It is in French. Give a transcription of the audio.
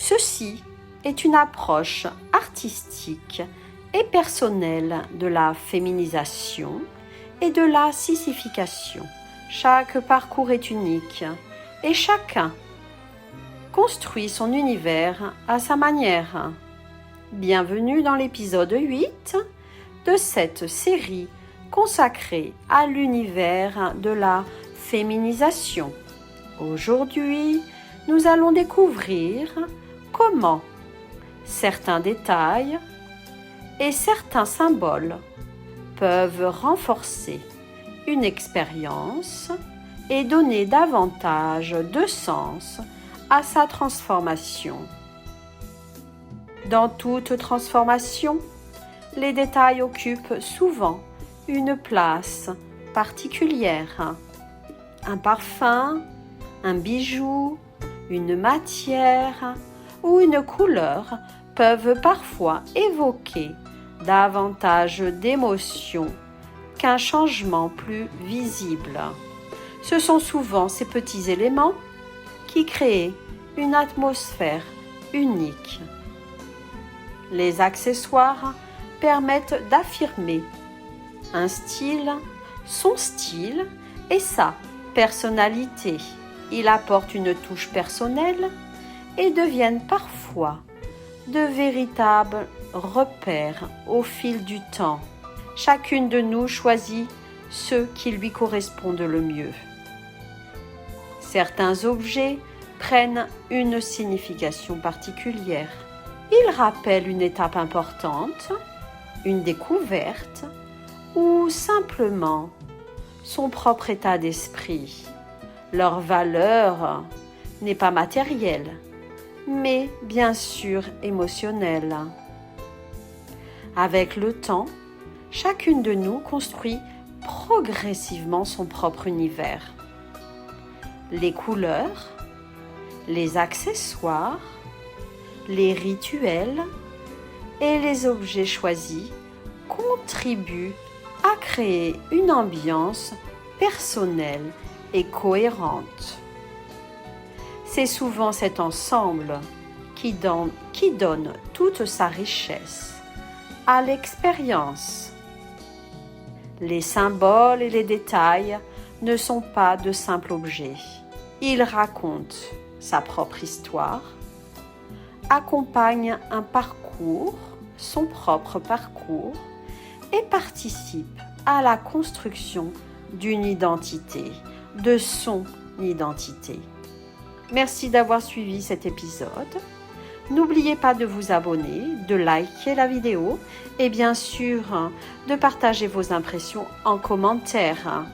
Ceci est une approche artistique et personnelle de la féminisation et de la sissification. Chaque parcours est unique et chacun construit son univers à sa manière. Bienvenue dans l'épisode 8 de cette série consacrée à l'univers de la féminisation. Aujourd'hui, nous allons découvrir comment certains détails et certains symboles peuvent renforcer une expérience et donner davantage de sens à sa transformation. Dans toute transformation, les détails occupent souvent une place particulière. Un parfum, un bijou, une matière ou une couleur peuvent parfois évoquer davantage d'émotions qu'un changement plus visible. Ce sont souvent ces petits éléments qui créent une atmosphère unique. Les accessoires permettent d'affirmer un style, son style et sa personnalité. Ils apportent une touche personnelle et deviennent parfois de véritables repères au fil du temps. Chacune de nous choisit ceux qui lui correspondent le mieux. Certains objets prennent une signification particulière. Ils rappellent une étape importante, une découverte ou simplement son propre état d'esprit. Leur valeur n'est pas matérielle, mais bien sûr émotionnelle. Avec le temps, chacune de nous construit progressivement son propre univers. Les couleurs, les accessoires, les rituels et les objets choisis contribuent à créer une ambiance personnelle et cohérente. C'est souvent cet ensemble qui donne toute sa richesse à l'expérience. Les symboles et les détails ne sont pas de simples objets. Ils racontent sa propre histoire, accompagnent un parcours, son propre parcours, et participent à la construction d'une identité, de son identité. Merci d'avoir suivi cet épisode. N'oubliez pas de vous abonner, de liker la vidéo et bien sûr de partager vos impressions en commentaire.